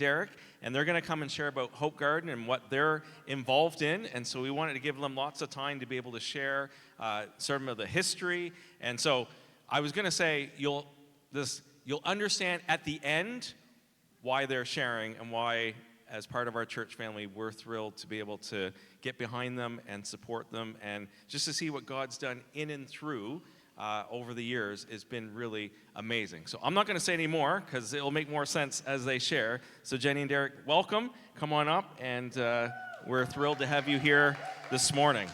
Derek, and they're going to come and share about Hope Garden and what they're involved in. And so we wanted to give them lots of time to be able to share some of the history. And so I was going to say you'll understand at the end why they're sharing and why, as part of our church family, we're thrilled to be able to get behind them and support them, and just to see what God's done in and through over the years has been really amazing. So I'm not going to say any more because it'll make more sense as they share. So Jenny and Derek, welcome. Come on up, and we're thrilled to have you here this morning.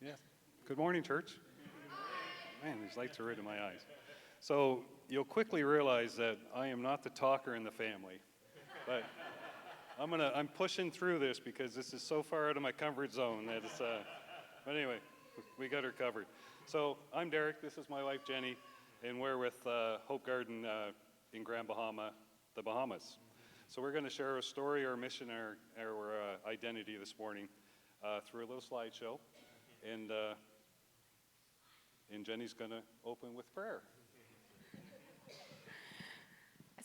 Yes. Good morning, church. Man, these lights are right in my eyes. So you'll quickly realize that I am not the talker in the family, but I'm pushing through this because this is so far out of my comfort zone that it's. But anyway, we got her covered. So I'm Derek. This is my wife Jenny, and we're with Hope Garden in Grand Bahama, the Bahamas. So we're going to share a story, our mission, our identity this morning through a little slideshow. And Jenny's going to open with prayer.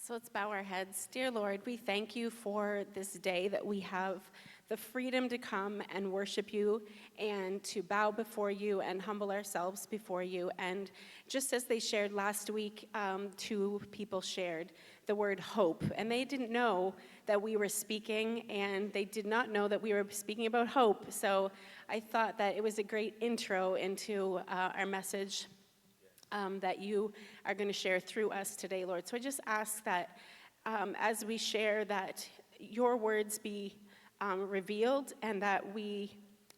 So let's bow our heads. Dear Lord, we thank you for this day that we have the freedom to come and worship you and to bow before you and humble ourselves before you. And just as they shared last week, 2 people shared the word hope, and they didn't know that we were speaking, and they did not know that we were speaking about hope. So I thought that it was a great intro into our message that you are going to share through us today, Lord. So I just ask that as we share, that your words be revealed, and that we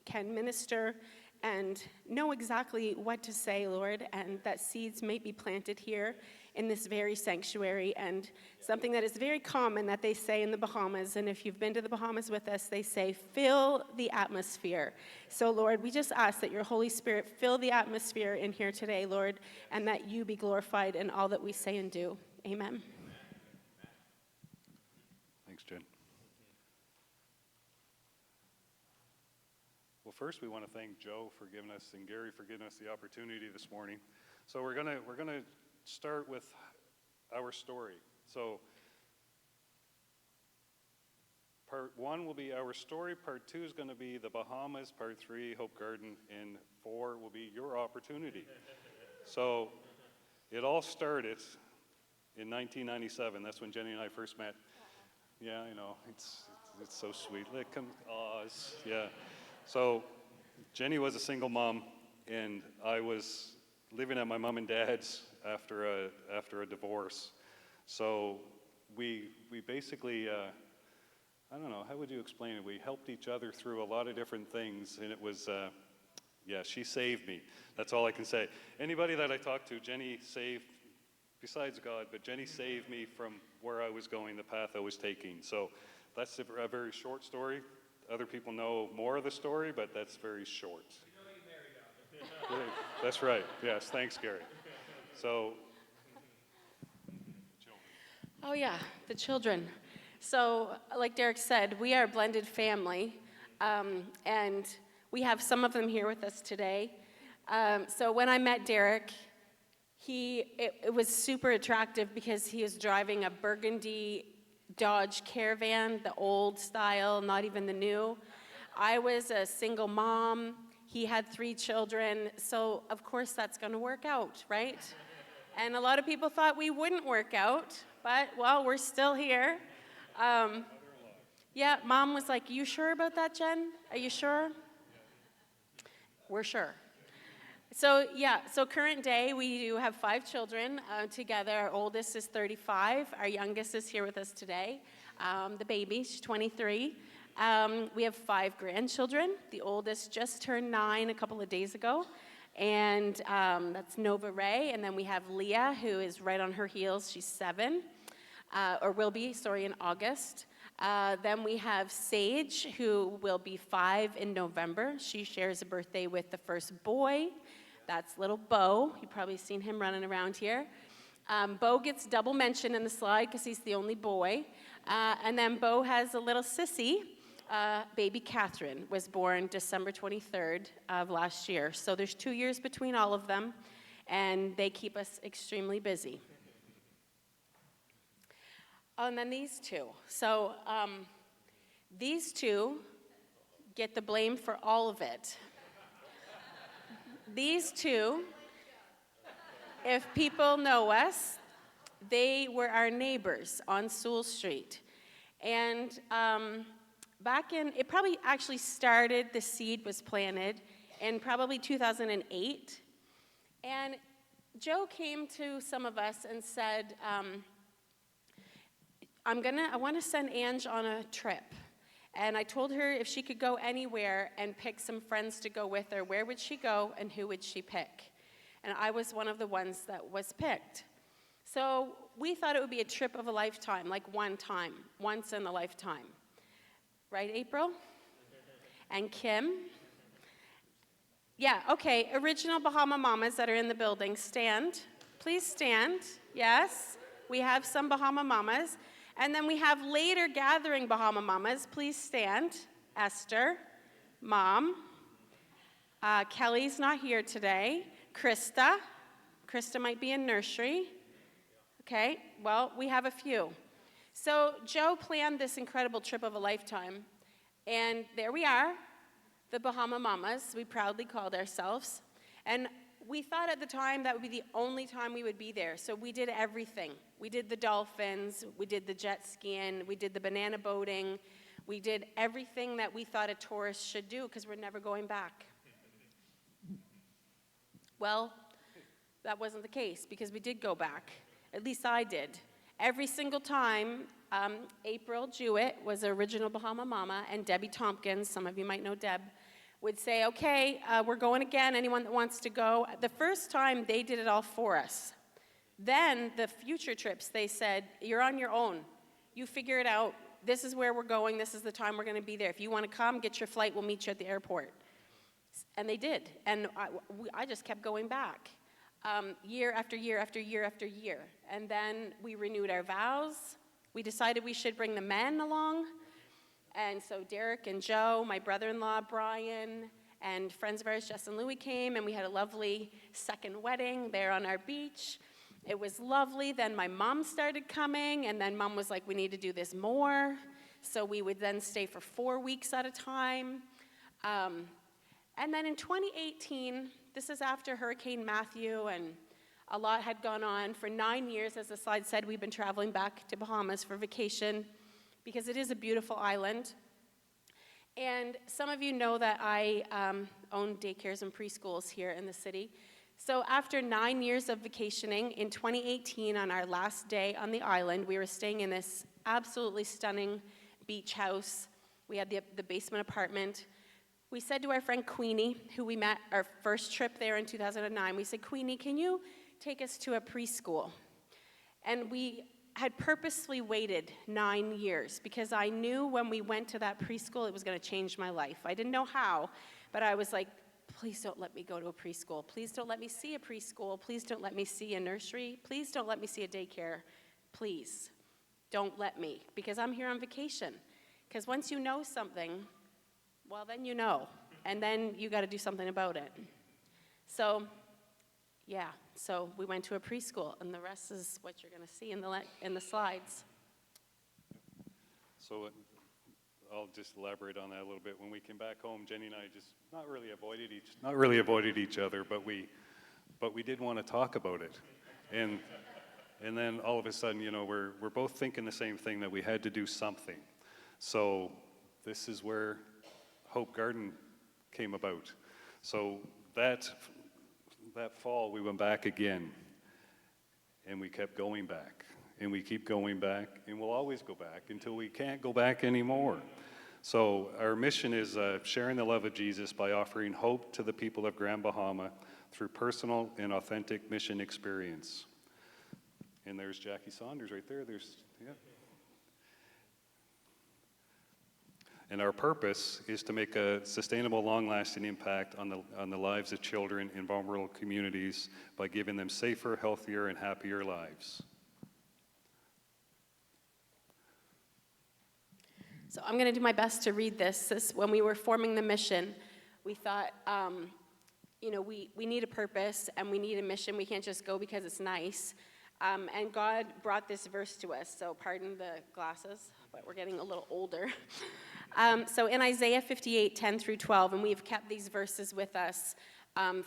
can minister and know exactly what to say, Lord, and that seeds may be planted here in this very sanctuary. And something that is very common that they say in the Bahamas, and if you've been to the Bahamas with us, they say, fill the atmosphere. So, Lord, we just ask that your Holy Spirit fill the atmosphere in here today, Lord, and that you be glorified in all that we say and do. Amen. Thanks, Jen. Well, first we want to thank Joe for giving us, and Gary for giving us the opportunity this morning. So we're gonna start with our story. So part 1 will be our story, part 2 is going to be the Bahamas, part 3 Hope Garden, and 4 will be your opportunity. So it all started in 1997. That's when Jenny and I first met. Yeah, I know, it's so sweet. Like, come, Oz, yeah. So Jenny was a single mom, and I was living at my mom and dad's after a divorce. So we basically, I don't know, how would you explain it? We helped each other through a lot of different things, and it was, she saved me. That's all I can say. Anybody that I talked to, Jenny saved, besides God, but Jenny saved me from where I was going, the path I was taking. So that's a very short story. Other people know more of the story, but that's very short. You know you married out. That's right. Yes, thanks, Gary. So, Oh yeah, the children. So like Derek said, we are a blended family, and we have some of them here with us today. So when I met Derek, it was super attractive because he was driving a burgundy Dodge Caravan, the old style, not even the new. I was a single mom. He had 3 children, so of course that's going to work out, right? And a lot of people thought we wouldn't work out, but, well, we're still here. Yeah, Mom was like, you sure about that, Jen? Are you sure? We're sure. So current day, we do have 5 children together. Our oldest is 35. Our youngest is here with us today. The baby, she's 23. We have 5 grandchildren. The oldest just turned 9 a couple of days ago. And that's Nova Ray. And then we have Leah, who is right on her heels. She's 7, or will be, in August. Then we have Sage, who will be 5 in November. She shares a birthday with the first boy. That's little Bo. You've probably seen him running around here. Bo gets double mention in the slide because he's the only boy. And then Bo has a little sissy, baby Catherine was born December 23rd of last year. So there's 2 years between all of them, and they keep us extremely busy. Oh, and then these two. So these two get the blame for all of it. These two, if people know us, they were our neighbors on Sewell Street. And back in, it probably actually started, the seed was planted in probably 2008. And Joe came to some of us and said, I want to send Ange on a trip. And I told her if she could go anywhere and pick some friends to go with her, where would she go and who would she pick? And I was one of the ones that was picked. So we thought it would be a trip of a lifetime, like one time, once in a lifetime. Right, April? And Kim? Yeah, okay, original Bahama Mamas that are in the building, stand. Please stand, yes. We have some Bahama Mamas. And then we have later gathering Bahama Mamas. Please stand. Esther, Mom. Kelly's not here today. Krista. Krista might be in nursery. Okay, well, we have a few. So Joe planned this incredible trip of a lifetime. And there we are, the Bahama Mamas, we proudly called ourselves. And we thought at the time that would be the only time we would be there. So we did everything. We did the dolphins, we did the jet skiing, we did the banana boating. We did everything that we thought a tourist should do because we're never going back. Well, that wasn't the case because we did go back. At least I did. Every single time, April Jewett was the original Bahama Mama, and Debbie Tompkins, some of you might know Deb, would say, okay, we're going again, anyone that wants to go. The first time, they did it all for us. Then, the future trips, they said, you're on your own. You figure it out. This is where we're going. This is the time we're going to be there. If you want to come, get your flight. We'll meet you at the airport. And they did. And I just kept going back. Year after year after year after year. And then we renewed our vows. We decided we should bring the men along. And so Derek and Joe, my brother-in-law Brian, and friends of ours, Jess and Louie, came, and we had a lovely second wedding there on our beach. It was lovely. Then my mom started coming, and then Mom was like, we need to do this more. So we would then stay for 4 weeks at a time. And then in 2018, this is after Hurricane Matthew, and a lot had gone on. For 9 years, as the slide said, we've been traveling back to Bahamas for vacation because it is a beautiful island. And some of you know that I own daycares and preschools here in the city. So after 9 years of vacationing, in 2018, on our last day on the island, we were staying in this absolutely stunning beach house. We had the basement apartment. We said to our friend Queenie, who we met our first trip there in 2009, we said, Queenie, can you take us to a preschool? And we had purposely waited 9 years because I knew when we went to that preschool, it was going to change my life. I didn't know how, but I was like, please don't let me go to a preschool. Please don't let me see a preschool. Please don't let me see a nursery. Please don't let me see a daycare. Please don't let me, because I'm here on vacation. Because once you know something, well, then you know, and then you got to do something about it. So, yeah, so we went to a preschool, and the rest is what you're going to see in the slides. So I'll just elaborate on that a little bit. When we came back home, Jenny and I just not really avoided each other, but we did want to talk about it, and then all of a sudden, you know, we're both thinking the same thing, that we had to do something. So this is where Hope Garden came about. So that fall, we went back again, and we kept going back, and we keep going back, and we'll always go back until we can't go back anymore. So our mission is sharing the love of Jesus by offering hope to the people of Grand Bahama through personal and authentic mission experience. And there's Jackie Saunders right there. Yeah. And our purpose is to make a sustainable, long-lasting impact on the lives of children in vulnerable communities by giving them safer, healthier, and happier lives. So I'm going to do my best to read this. When we were forming the mission, we thought, we need a purpose and we need a mission. We can't just go because it's nice. And God brought this verse to us. So pardon the glasses, but we're getting a little older. So in Isaiah 58, 10 through 12, and we've kept these verses with us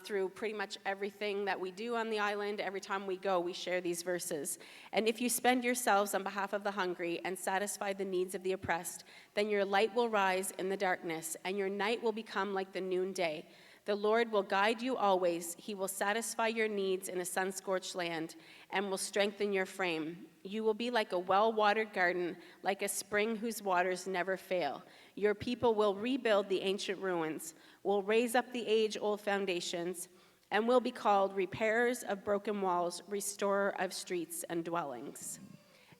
through pretty much everything that we do on the island. Every time we go, we share these verses. And if you spend yourselves on behalf of the hungry and satisfy the needs of the oppressed, then your light will rise in the darkness, and your night will become like the noonday. The Lord will guide you always. He will satisfy your needs in a sun-scorched land and will strengthen your frame. You will be like a well-watered garden, like a spring whose waters never fail. Your people will rebuild the ancient ruins, will raise up the age-old foundations, and will be called repairers of broken walls, restorer of streets and dwellings.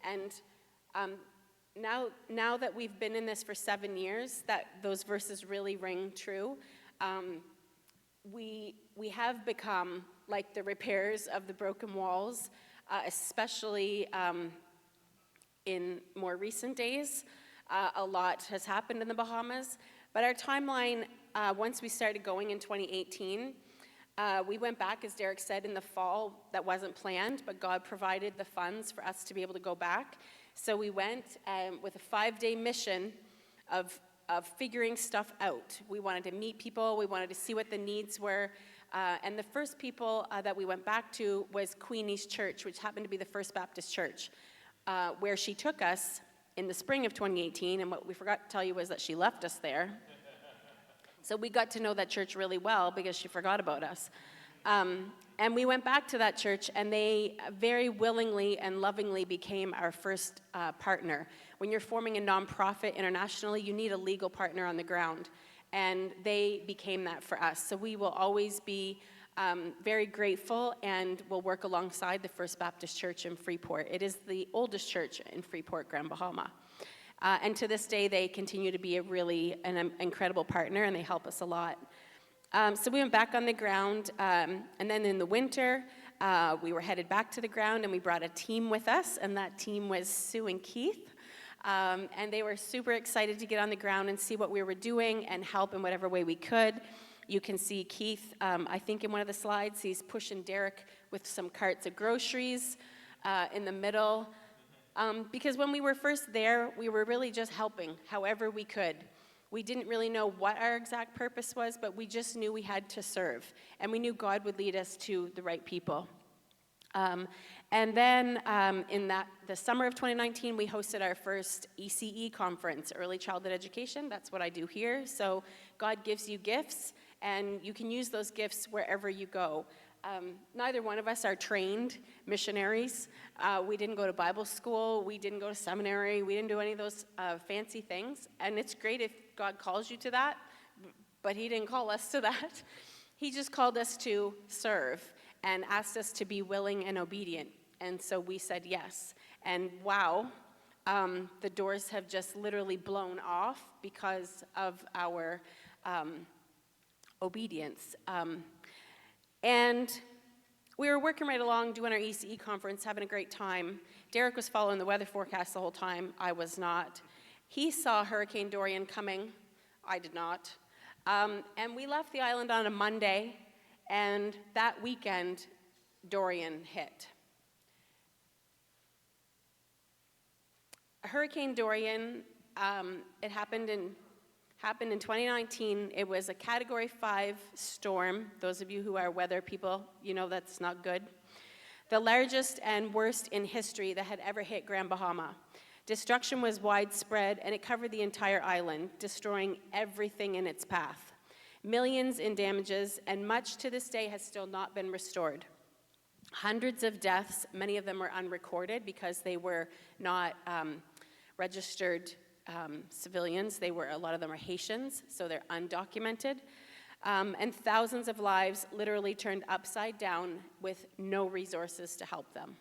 And now that we've been in this for 7 years, that those verses really ring true. We have become like the repairers of the broken walls, especially in more recent days. A lot has happened in the Bahamas, but our timeline, once we started going in 2018, we went back, as Derek said, in the fall. That wasn't planned, but God provided the funds for us to be able to go back. So we went with a 5-day mission of figuring stuff out. We wanted to meet people. We wanted to see what the needs were. And the first people that we went back to was Queenie's Church, which happened to be the First Baptist Church, where she took us in the spring of 2018. And what we forgot to tell you was that she left us there. So we got to know that church really well because she forgot about us. And we went back to that church, and they very willingly and lovingly became our first partner. When you're forming a nonprofit internationally, you need a legal partner on the ground, and they became that for us. So we will always be very grateful and will work alongside the First Baptist Church in Freeport. It is the oldest church in Freeport, Grand Bahama. And to this day, they continue to be an incredible partner, and they help us a lot. So we went back on the ground, and then in the winter, we were headed back to the ground, and we brought a team with us, and that team was Sue and Keith. And they were super excited to get on the ground and see what we were doing and help in whatever way we could. You can see Keith, I think in one of the slides, he's pushing Derek with some carts of groceries in the middle. Because when we were first there, we were really just helping however we could. We didn't really know what our exact purpose was, but we just knew we had to serve. And we knew God would lead us to the right people. And then in the summer of 2019, we hosted our first ECE conference, Early Childhood Education. That's what I do here. So God gives you gifts, and you can use those gifts wherever you go. Neither one of us are trained missionaries. We didn't go to Bible school. We didn't go to seminary. We didn't do any of those fancy things. And it's great if God calls you to that, but he didn't call us to that. He just called us to serve and asked us to be willing and obedient. And so we said yes. And wow, the doors have just literally blown off because of our obedience. And we were working right along, doing our ECE conference, having a great time. Derek was following the weather forecast the whole time. I was not. He saw Hurricane Dorian coming. I did not. And we left the island on a Monday, and that weekend, Dorian hit. Hurricane Dorian, it happened in 2019. It was a Category 5 storm. Those of you who are weather people, you know that's not good. The largest and worst in history that had ever hit Grand Bahama. Destruction was widespread, and it covered the entire island, destroying everything in its path. Millions in damages, and much to this day has still not been restored. Hundreds of deaths, many of them were unrecorded because they were not registered civilians. A lot of them are Haitians, so they're undocumented. And thousands of lives literally turned upside down with no resources to help them.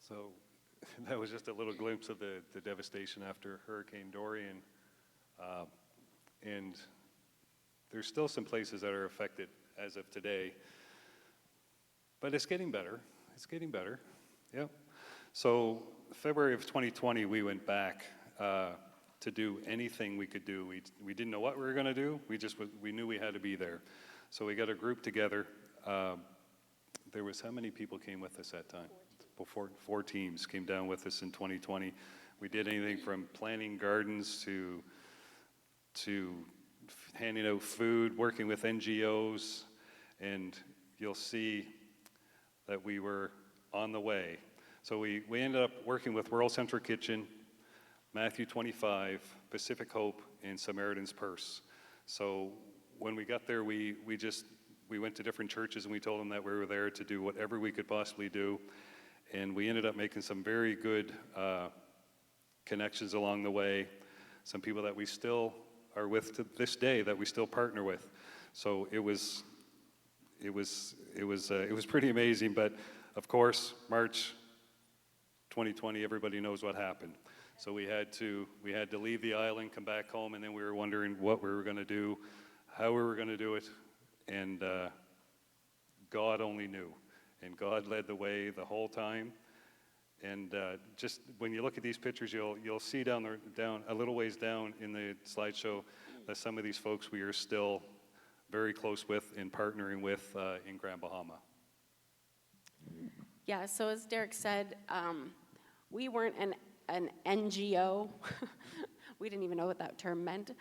So that was just a little glimpse of the devastation after Hurricane Dorian. And there's still some places that are affected as of today. But it's getting better. It's getting better. Yep. So February of 2020, we went back to do anything we could do. We didn't know what we were going to do. We knew we had to be there. So we got a group together. There was, how many people came with us that time? Four teams came down with us in 2020. We did anything from planting gardens to handing out food, working with NGOs, and you'll see that we were on the way. So we ended up working with World Central Kitchen, Matthew 25, Pacific Hope, and Samaritan's Purse. So when we got there, we went to different churches and we told them that we were there to do whatever we could possibly do. And we ended up making some very good connections along the way. Some people that we still are with to this day that we still partner with. So it was pretty amazing. But of course, March 2020, everybody knows what happened. So we had to leave the island, come back home, and then we were wondering what we were going to do, how we were going to do it, and God only knew. And God led the way the whole time. And just when you look at these pictures, you'll see down a little ways down in the slideshow that some of these folks we are still very close with and partnering with in Grand Bahama. Yeah, so as Derek said, we weren't an NGO. We didn't even know what that term meant.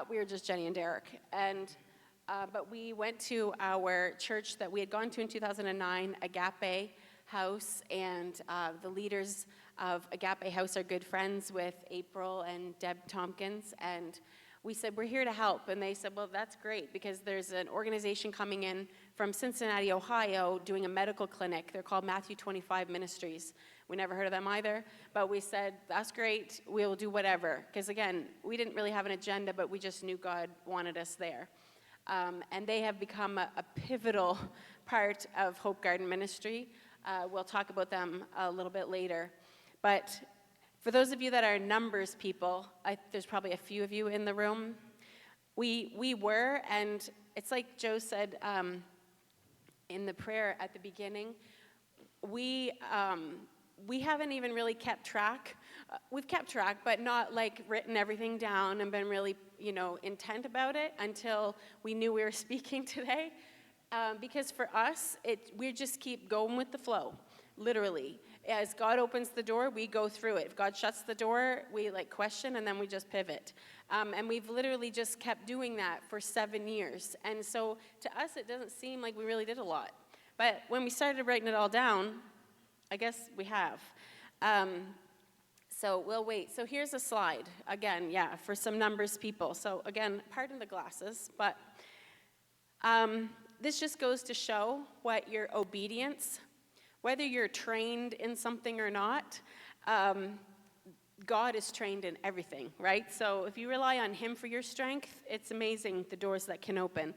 We were just Jenny and Derek. But we went to our church that we had gone to in 2009, Agape House, and the leaders of Agape House are good friends with April and Deb Tompkins, and we said, we're here to help. And they said, well, that's great, because there's an organization coming in from Cincinnati, Ohio, doing a medical clinic. They're called Matthew 25 Ministries. We never heard of them either, but we said, that's great, we'll do whatever. Because again, we didn't really have an agenda, but we just knew God wanted us there. And they have become a pivotal part of Hope Garden Ministry. We'll talk about them a little bit later. But for those of you that are numbers people, there's probably a few of you in the room. We were, and it's like Joe said in the prayer at the beginning, we haven't even really kept track. We've kept track, but not like written everything down and been really, intent about it until we knew we were speaking today. Because for us, we just keep going with the flow, literally. As God opens the door, we go through it. If God shuts the door, we question, and then we just pivot. And we've literally just kept doing that for 7 years. And so to us, it doesn't seem like we really did a lot. But when we started writing it all down, I guess we have. So we'll wait. So here's a slide. Again, for some numbers people. So again, pardon the glasses, but this just goes to show what your obedience, whether you're trained in something or not, God is trained in everything, right? So if you rely on Him for your strength, it's amazing the doors that can open.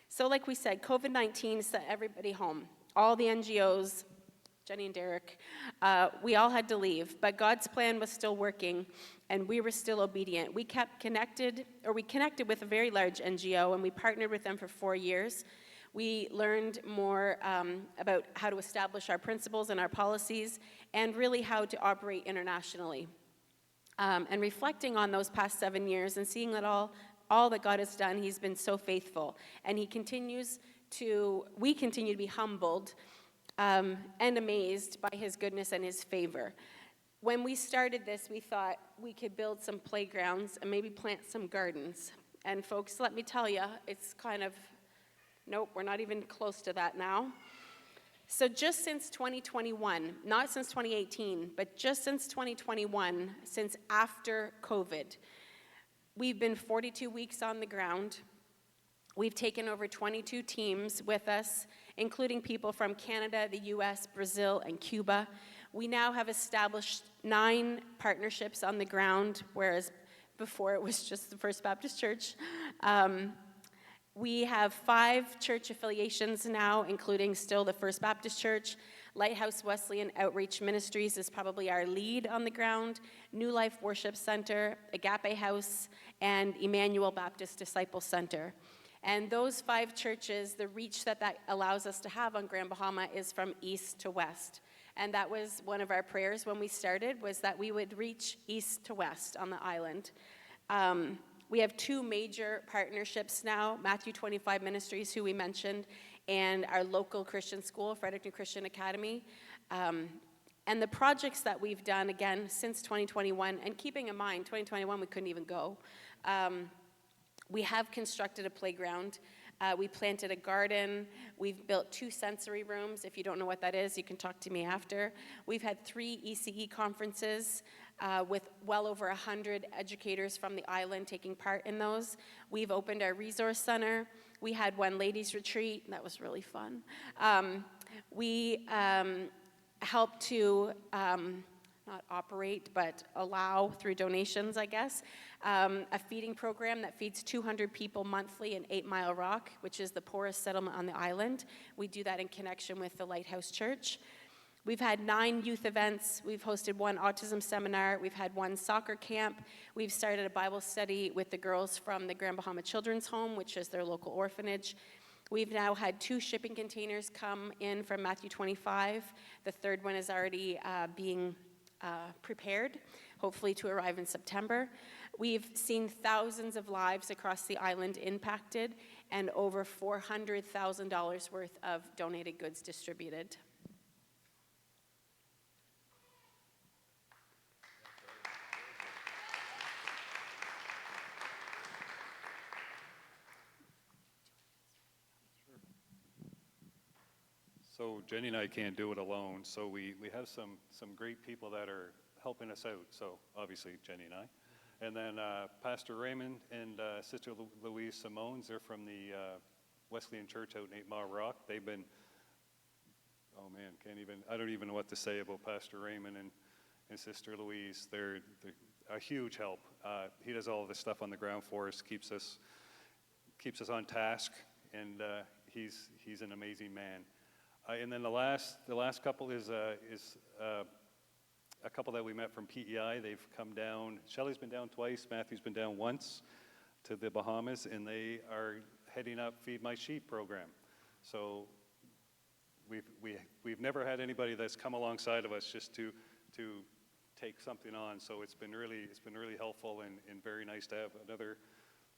So like we said, COVID-19 sent everybody home. All the NGOs, Jenny and Derek, we all had to leave, but God's plan was still working, and we were still obedient. We connected with a very large NGO, and we partnered with them for 4 years. We learned more about how to establish our principles and our policies, and really how to operate internationally. And reflecting on those past 7 years and seeing that all that God has done, He's been so faithful. And we continue to be humbled and amazed by His goodness and His favor. When we started this, we thought we could build some playgrounds and maybe plant some gardens. And folks, let me tell you, it's nope, we're not even close to that now. So just since 2021, not since 2018, but just since 2021, since after COVID, we've been 42 weeks on the ground. We've taken over 22 teams with us, including people from Canada, the US, Brazil, and Cuba. We now have established 9 partnerships on the ground, whereas before it was just the First Baptist Church. We have 5 church affiliations now, including still the First Baptist Church. Lighthouse Wesleyan Outreach Ministries is probably our lead on the ground, New Life Worship Center, Agape House, and Emmanuel Baptist Disciple Center. And those 5 churches, the reach that allows us to have on Grand Bahama is from east to west. And that was one of our prayers when we started, was that we would reach east to west on the island. We have 2 major partnerships now, Matthew 25 Ministries, who we mentioned, and our local Christian school, Fredericton Christian Academy. And the projects that we've done, again, since 2021, and keeping in mind, 2021 we couldn't even go, we have constructed a playground. We planted a garden. We've built 2 sensory rooms. If you don't know what that is, you can talk to me after. We've had 3 ECE conferences with well over 100 educators from the island taking part in those. We've opened our resource center. We had one ladies' retreat. That was really fun. We helped to not operate, but allow through donations, I guess, a feeding program that feeds 200 people monthly in 8 Mile Rock, which is the poorest settlement on the island. We do that in connection with the Lighthouse Church. We've had 9 youth events. We've hosted 1 autism seminar. We've had 1 soccer camp. We've started a Bible study with the girls from the Grand Bahama Children's Home, which is their local orphanage. We've now had 2 shipping containers come in from Matthew 25. The 3rd one is already being prepared, hopefully to arrive in September. We've seen thousands of lives across the island impacted and over $400,000 worth of donated goods distributed. So Jenny and I can't do it alone, so we have some great people that are helping us out, so obviously Jenny and I. And then Pastor Raymond and Sister Louise Simones, they're from the Wesleyan Church out in 8 Mile Rock. They've been, oh man, I don't even know what to say about Pastor Raymond and Sister Louise. They're a huge help. He does all of this stuff on the ground for us, keeps us on task, and he's an amazing man. And then the last couple is a couple that we met from PEI. They've come down. Shelley's been down twice. Matthew's been down once to the Bahamas, and they are heading up Feed My Sheep program. So we've never had anybody that's come alongside of us just to take something on. So it's been really helpful and very nice to have another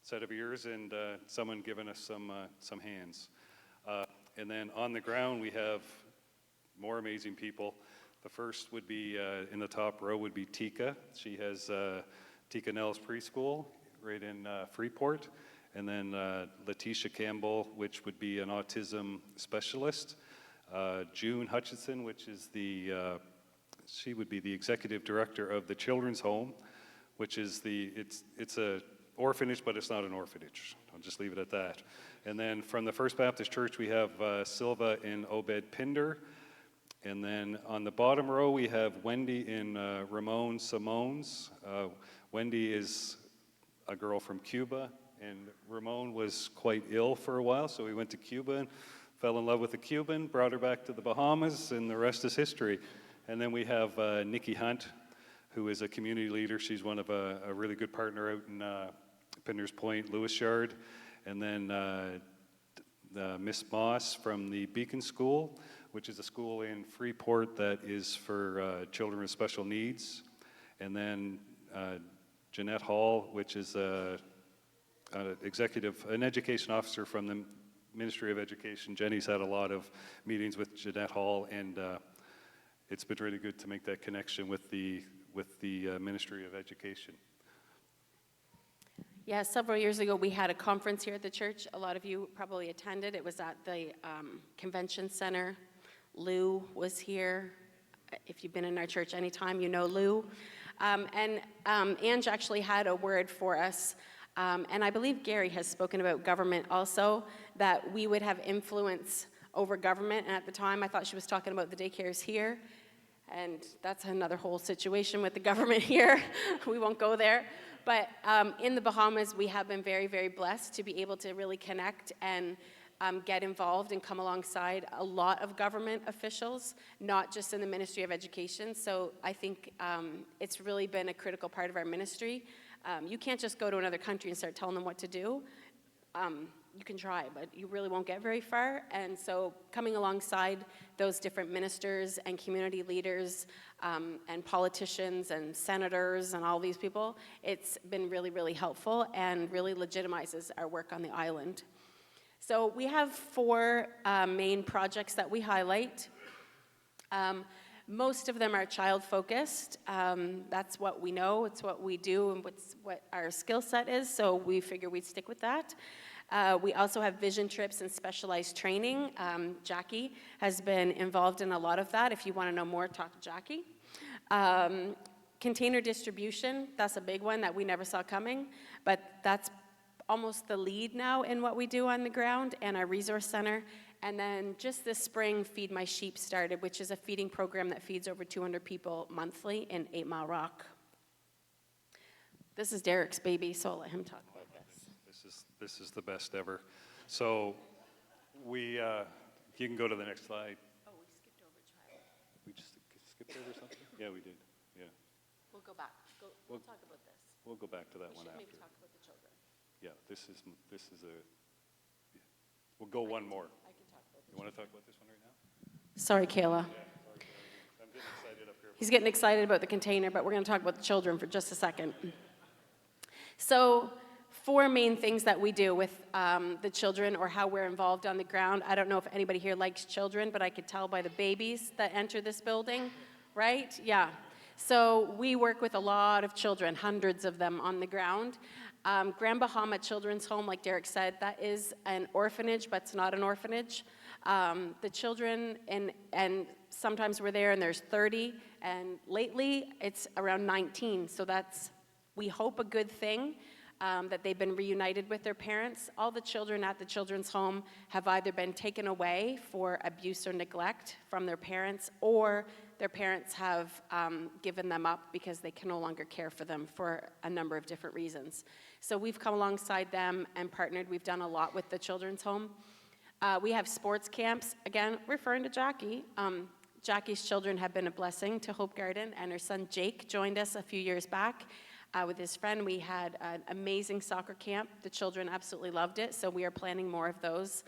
set of ears and someone giving us some hands. And then on the ground, we have more amazing people. The first would be, in the top row, would be Tika. She has Tika Nell's Preschool right in Freeport. And then Letitia Campbell, which would be an autism specialist. June Hutchinson, which is she would be the executive director of the Children's Home, which is it's a orphanage, but it's not an orphanage. I'll just leave it at that. And then from the First Baptist Church, we have Silva and Obed Pinder. And then on the bottom row, we have Wendy and Ramon Simones. Wendy is a girl from Cuba, and Ramon was quite ill for a while, so we went to Cuba and fell in love with a Cuban, brought her back to the Bahamas, and the rest is history. And then we have Nikki Hunt, who is a community leader. She's one of a really good partner out in Pinder's Point, Lewis Yard. And then Miss Moss from the Beacon School, which is a school in Freeport that is for children with special needs. And then Jeanette Hall, which is an education officer from the Ministry of Education. Jenny's had a lot of meetings with Jeanette Hall, and it's been really good to make that connection with the Ministry of Education. Yeah, several years ago, we had a conference here at the church. A lot of you probably attended. It was at the convention center. Lou was here. If you've been in our church anytime, you know Lou. And Ange actually had a word for us. And I believe Gary has spoken about government also, that we would have influence over government. And at the time, I thought she was talking about the daycares here. And that's another whole situation with the government here. We won't go there. But in the Bahamas, we have been very, very blessed to be able to really connect and get involved and come alongside a lot of government officials, not just in the Ministry of Education. So I think it's really been a critical part of our ministry. You can't just go to another country and start telling them what to do. You can try, but you really won't get very far. And so coming alongside those different ministers and community leaders and politicians and senators and all these people, it's been really, really helpful and really legitimizes our work on the island. So we have 4 main projects that we highlight. Most of them are child-focused. That's what we know, it's what we do, and what our skill set is, so we figure we'd stick with that. We also have vision trips and specialized training. Jackie has been involved in a lot of that. If you want to know more, talk to Jackie. Container distribution, that's a big one that we never saw coming, but that's almost the lead now in what we do on the ground, and our resource center. And then just this spring, Feed My Sheep started, which is a feeding program that feeds over 200 people monthly in 8 Mile Rock. This is Derek's baby, so I'll let him talk about this. This is the best ever. So you can go to the next slide. Oh, we skipped over child. We just skipped over something? Yeah, we did. Yeah. We'll go back. We'll talk about this. We'll go back to that We one should after. maybe talk about the children. Yeah, this is a. We'll go one more. I can talk about You want to talk about this one right now? Sorry, Kayla. I'm getting excited up here. He's getting excited about the container, but we're going to talk about the children for just a second. So 4 main things that we do with the children, or how we're involved on the ground. I don't know if anybody here likes children, but I could tell by the babies that enter this building, right? Yeah. So we work with a lot of children, hundreds of them on the ground. Grand Bahama Children's Home, like Derek said, that is an orphanage, but it's not an orphanage. The children, and sometimes we're there and there's 30, and lately it's around 19. So that's, we hope, a good thing, that they've been reunited with their parents. All the children at the children's home have either been taken away for abuse or neglect from their parents, or their parents have given them up because they can no longer care for them for a number of different reasons. So we've come alongside them and partnered. We've done a lot with the children's home. We have sports camps, again, referring to Jackie. Jackie's children have been a blessing to Hope Garden, and her son Jake joined us a few years back. With his friend, we had an amazing soccer camp. The children absolutely loved it, so we are planning more of those.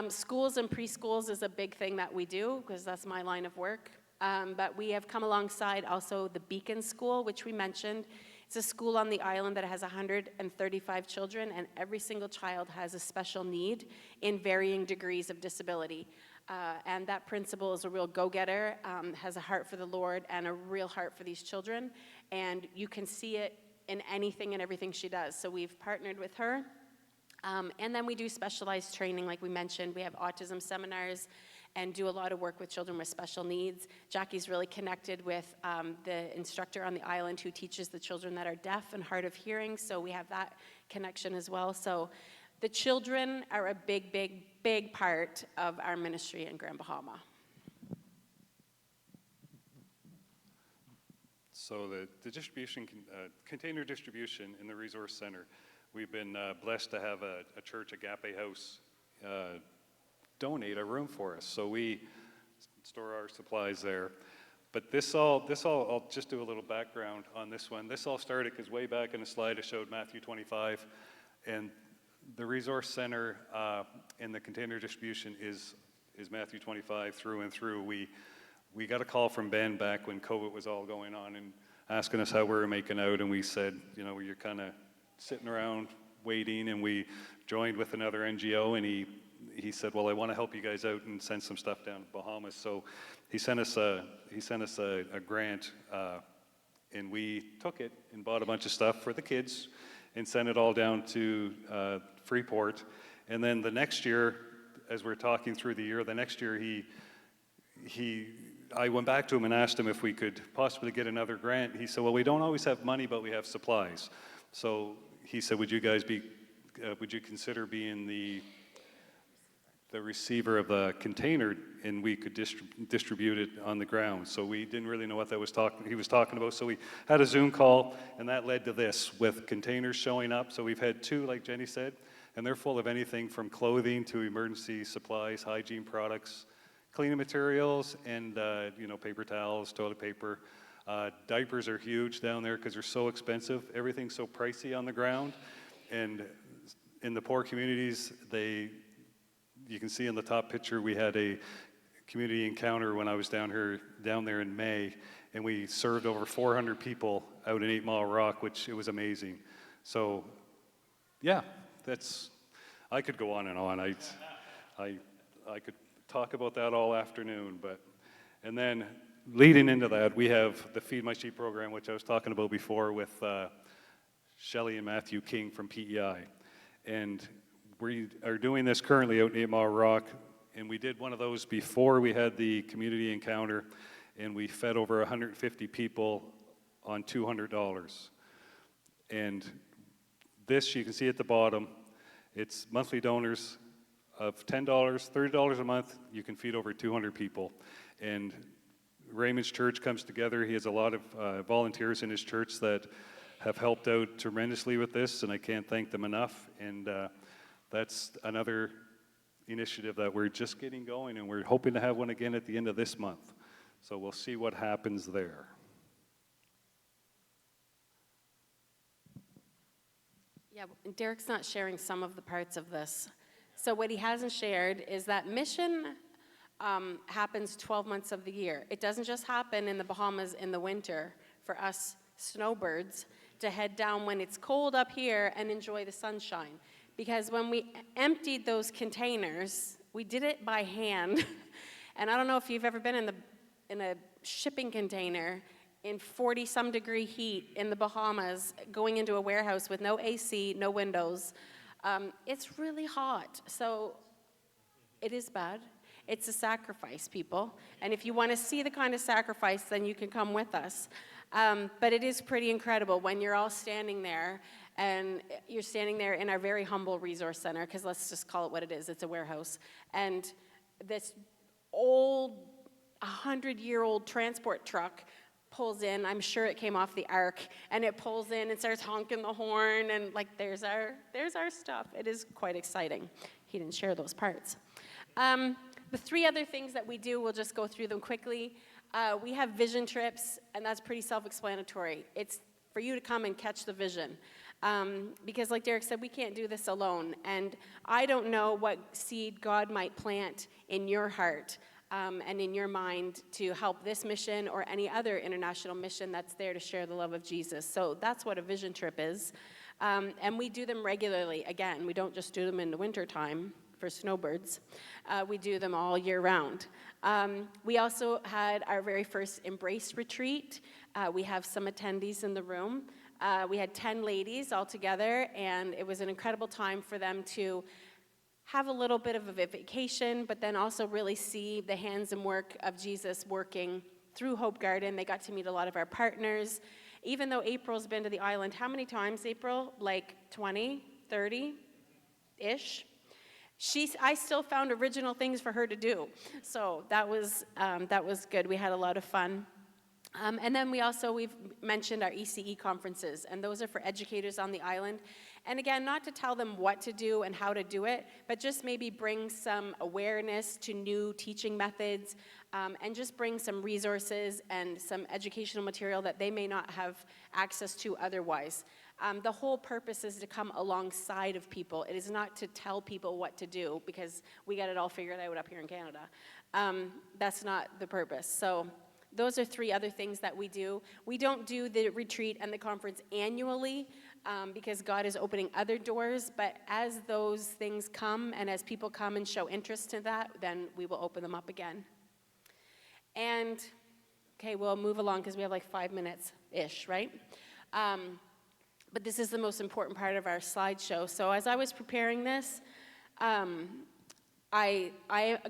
Schools and preschools is a big thing that we do, because that's my line of work. But we have come alongside also the Beacon School, which we mentioned. It's a school on the island that has 135 children, and every single child has a special need in varying degrees of disability. And that principal is a real go-getter, has a heart for the Lord and a real heart for these children. And you can see it in anything and everything she does. So we've partnered with her. And then we do specialized training, like we mentioned. We have autism seminars and do a lot of work with children with special needs. Jackie's really connected with the instructor on the island who teaches the children that are deaf and hard of hearing, so we have that connection as well. So the children are a big, big, big part of our ministry in Grand Bahama. So the distribution, container distribution in the resource center, we've been blessed to have a church, Agape House, donate a room for us. So we store our supplies there. But this all, I'll just do a little background on this one. This all started because way back in the slide I showed Matthew 25, and the resource center and the container distribution is Matthew 25 through and through. We got a call from Ben back when COVID was all going on and asking us how we were making out, and we said, you know, you're kind of sitting around waiting, and we joined with another NGO, and he said, well, I want to help you guys out and send some stuff down to Bahamas. So he sent us a grant, and we took it and bought a bunch of stuff for the kids and sent it all down to Freeport. And then the next year, as we're talking through the year, the next year I went back to him and asked him if we could possibly get another grant. He said, well, we don't always have money, but we have supplies. So he said, would you guys would you consider being the receiver of a container, and we could distribute it on the ground? So we didn't really know what he was talking about. So we had a Zoom call, and that led to this, with containers showing up. So we've had 2, like Jenny said, And they're full of anything from clothing to emergency supplies, hygiene products, cleaning materials, and paper towels, toilet paper. Diapers are huge down there because they're so expensive. Everything's so pricey on the ground. And in the poor communities, you can see in the top picture, we had a community encounter when I was down there in May, and we served over 400 people out in 8 Mile Rock, which it was amazing. So, yeah, I could go on and on. I could talk about that all afternoon, and then leading into that, we have the Feed My Sheep program, which I was talking about before with Shelley and Matthew King from PEI. And we are doing this currently out in 8 Mile Rock, and we did one of those before we had the community encounter, and we fed over 150 people on $200. And this, you can see at the bottom, it's monthly donors of $10, $30 a month. You can feed over 200 people. And Raymond's church comes together. He has a lot of volunteers in his church that have helped out tremendously with this, and I can't thank them enough. And that's another initiative that we're just getting going, and we're hoping to have one again at the end of this month. So we'll see what happens there. Yeah, Derek's not sharing some of the parts of this. So what he hasn't shared is that mission happens 12 months of the year. It doesn't just happen in the Bahamas in the winter for us snowbirds to head down when it's cold up here and enjoy the sunshine. Because when we emptied those containers, we did it by hand. And I don't know if you've ever been in a shipping container in 40-some degree heat in the Bahamas, going into a warehouse with no AC, no windows. It's really hot, so it is bad. It's a sacrifice, people. And if you want to see the kind of sacrifice, then you can come with us. But it is pretty incredible when you're all standing there, and you're standing there in our very humble resource center, because let's just call it what it is. It's a warehouse. And this old, 100-year-old transport truck pulls in. I'm sure it came off the ark, and it pulls in and starts honking the horn, and like, there's our stuff. It is quite exciting. He didn't share those parts. The 3 other things that we do, we'll just go through them quickly. We have vision trips, and that's pretty self-explanatory. It's for you to come and catch the vision. Because like Derek said, we can't do this alone. And I don't know what seed God might plant in your heart and in your mind to help this mission or any other international mission that's there to share the love of Jesus. So that's what a vision trip is. And we do them regularly. Again, we don't just do them in the wintertime for snowbirds. We do them all year round. We also had our very first Embrace retreat. We have some attendees in the room. We had 10 ladies all together, and it was an incredible time for them to have a little bit of a vacation, but then also really see the hands and work of Jesus working through Hope Garden. They got to meet a lot of our partners. Even though April's been to the island, how many times, April? Like 20, 30-ish? I still found original things for her to do. So that was good. We had a lot of fun. And then we've mentioned our ECE conferences, and those are for educators on the island. And again, not to tell them what to do and how to do it, but just maybe bring some awareness to new teaching methods, and just bring some resources and some educational material that they may not have access to otherwise. The whole purpose is to come alongside of people. It is not to tell people what to do, because we got it all figured out up here in Canada. That's not the purpose. So those are 3 other things that we do. We don't do the retreat and the conference annually, because God is opening other doors, but as those things come and as people come and show interest in that, then we will open them up again. And, okay, we'll move along because we have like 5 minutes-ish, right? But this is the most important part of our slideshow. So as I was preparing this, I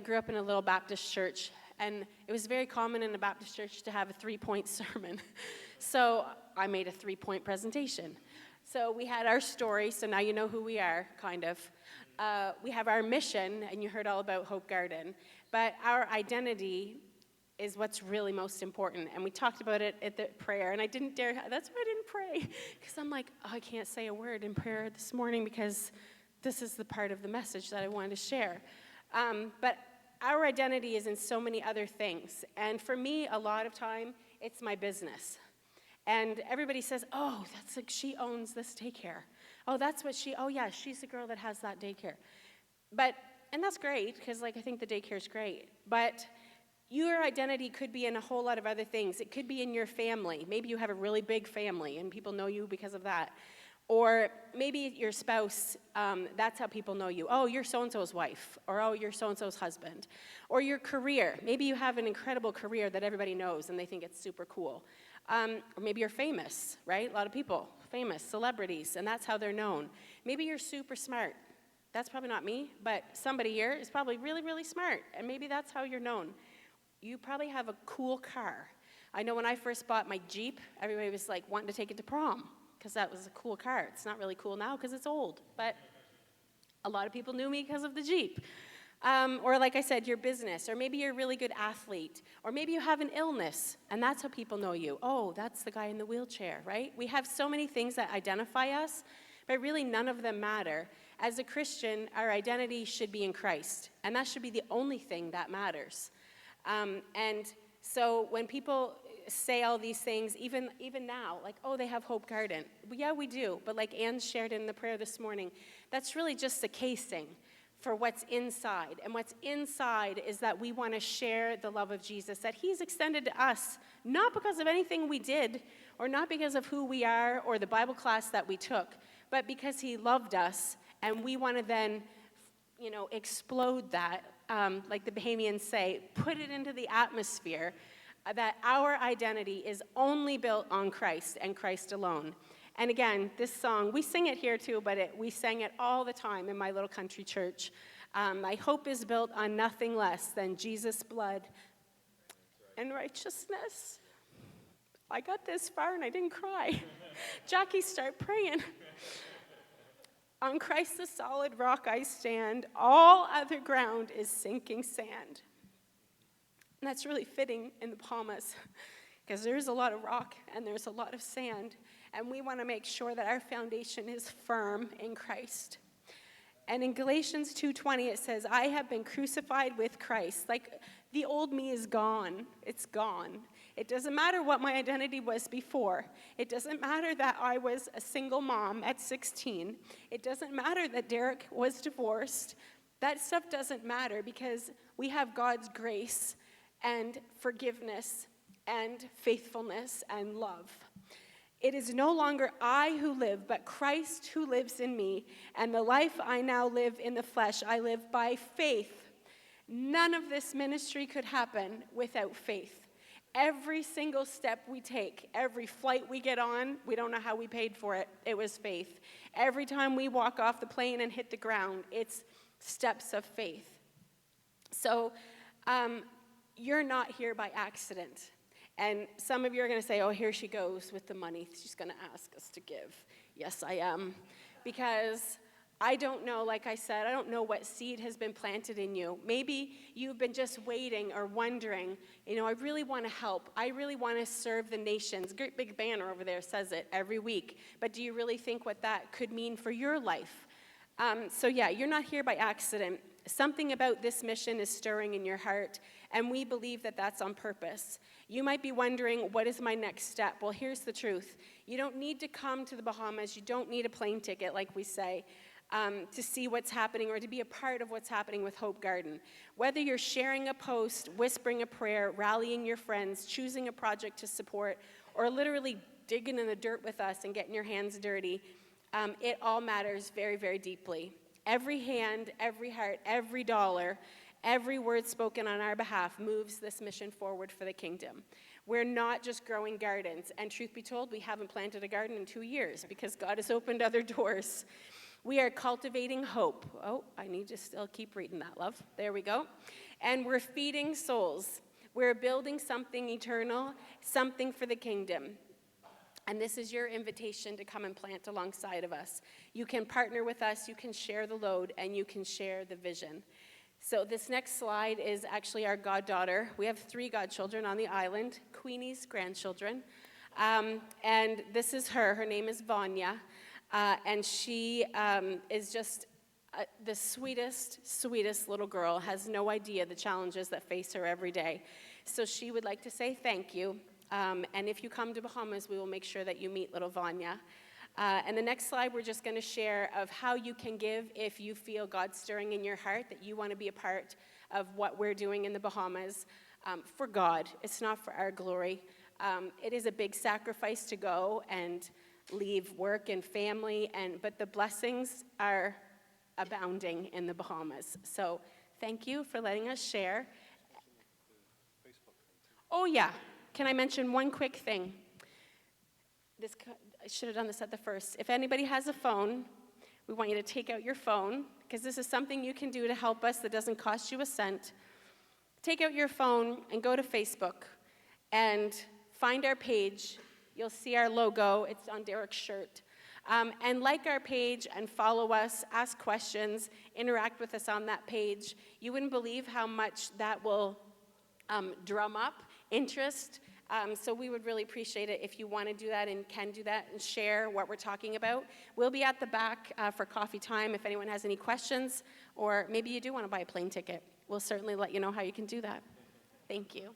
grew up in a little Baptist church, and it was very common in a Baptist church to have a 3-point sermon. So I made a 3-point presentation. So we had our story, so now you know who we are, kind of. We have our mission, and you heard all about Hope Garden. But our identity is what's really most important. And we talked about it at the prayer, and that's why I didn't pray. Because I'm like, I can't say a word in prayer this morning because this is the part of the message that I wanted to share. But our identity is in so many other things. And for me, a lot of time, it's my business. And everybody says, oh, that's like she owns this daycare. Oh, that's what oh yeah, she's the girl that has that daycare. And that's great, because like I think the daycare is great. But your identity could be in a whole lot of other things. It could be in your family. Maybe you have a really big family and people know you because of that. Or maybe your spouse, that's how people know you. Oh, you're so-and-so's wife. Or, oh, you're so-and-so's husband. Or your career. Maybe you have an incredible career that everybody knows and they think it's super cool. Or maybe you're famous, right? A lot of people, famous, celebrities, and that's how they're known. Maybe you're super smart. That's probably not me, but somebody here is probably really, really smart, and maybe that's how you're known. You probably have a cool car. I know when I first bought my Jeep, everybody was like wanting to take it to prom, because that was a cool car. It's not really cool now because it's old, but a lot of people knew me because of the Jeep. Or like I said, your business, or maybe you're a really good athlete, or maybe you have an illness, and that's how people know you. Oh, that's the guy in the wheelchair, right? We have so many things that identify us, but really none of them matter. As a Christian, our identity should be in Christ, and that should be the only thing that matters. And so when people say all these things, even now, like, oh, they have Hope Garden. Well, yeah, we do, but like Anne shared in the prayer this morning, that's really just the casing for what's inside. And what's inside is that we want to share the love of Jesus that he's extended to us, not because of anything we did, or not because of who we are, or the Bible class that we took, but because he loved us, and we want to then, explode that, like the Bahamians say, put it into the atmosphere, that our identity is only built on Christ and Christ alone. And again, this song, we sing it here too, but we sang it all the time in my little country church. My hope is built on nothing less than Jesus' blood and righteousness. I got this far and I didn't cry. Jackie, start praying. On Christ the solid rock I stand, all other ground is sinking sand. And that's really fitting in the Bahamas, because there's a lot of rock and there's a lot of sand, and we want to make sure that our foundation is firm in Christ. And in Galatians 2:20 it says, I have been crucified with Christ. Like, the old me is gone. It's gone. It doesn't matter what my identity was before. It doesn't matter that I was a single mom at 16. It doesn't matter that Derek was divorced. That stuff doesn't matter, because we have God's grace and forgiveness and faithfulness and love. It is no longer I who live, but Christ who lives in me. And the life I now live in the flesh, I live by faith. None of this ministry could happen without faith. Every single step we take, every flight we get on, we don't know how we paid for it. It was faith. Every time we walk off the plane and hit the ground, it's steps of faith. So you're not here by accident. And some of you are going to say, oh, here she goes with the money she's going to ask us to give. Yes, I am. Because I don't know, like I said, I don't know what seed has been planted in you. Maybe you've been just waiting or wondering, I really want to help. I really want to serve the nations. Great big banner over there says it every week. But do you really think what that could mean for your life? So yeah, you're not here by accident. Something about this mission is stirring in your heart, and we believe that that's on purpose. You might be wondering, what is my next step? Well, here's the truth. You don't need to come to the Bahamas. You don't need a plane ticket, like we say, to see what's happening or to be a part of what's happening with Hope Garden. Whether you're sharing a post, whispering a prayer, rallying your friends, choosing a project to support, or literally digging in the dirt with us and getting your hands dirty, it all matters very, very deeply. Every hand, every heart, every dollar, every word spoken on our behalf moves this mission forward for the kingdom. We're not just growing gardens. And truth be told, we haven't planted a garden in 2 years because God has opened other doors. We are cultivating hope. Oh, I need to still keep reading that, love. There we go. And we're feeding souls. We're building something eternal, something for the kingdom. And this is your invitation to come and plant alongside of us. You can partner with us, you can share the load, and you can share the vision. So this next slide is actually our goddaughter. We have 3 godchildren on the island, Queenie's grandchildren. And this is her. Her name is Vanya. And she is just the sweetest, sweetest little girl, has no idea the challenges that face her every day. So she would like to say thank you. And if you come to Bahamas, we will make sure that you meet little Vanya. And the next slide, we're just going to share of how you can give if you feel God stirring in your heart that you want to be a part of what we're doing in the Bahamas for God. It's not for our glory. It is a big sacrifice to go and leave work and family, but the blessings are abounding in the Bahamas. So thank you for letting us share. Oh yeah, can I mention one quick thing? I should have done this at the first. If anybody has a phone, we want you to take out your phone, because this is something you can do to help us that doesn't cost you a cent. Take out your phone and go to Facebook and find our page. You'll see our logo. It's on Derek's shirt. And like our page and follow us, ask questions, interact with us on that page. You wouldn't believe how much that will drum up interest. So we would really appreciate it if you want to do that and can do that and share what we're talking about. We'll be at the back for coffee time if anyone has any questions, or maybe you do want to buy a plane ticket. We'll certainly let you know how you can do that. Thank you.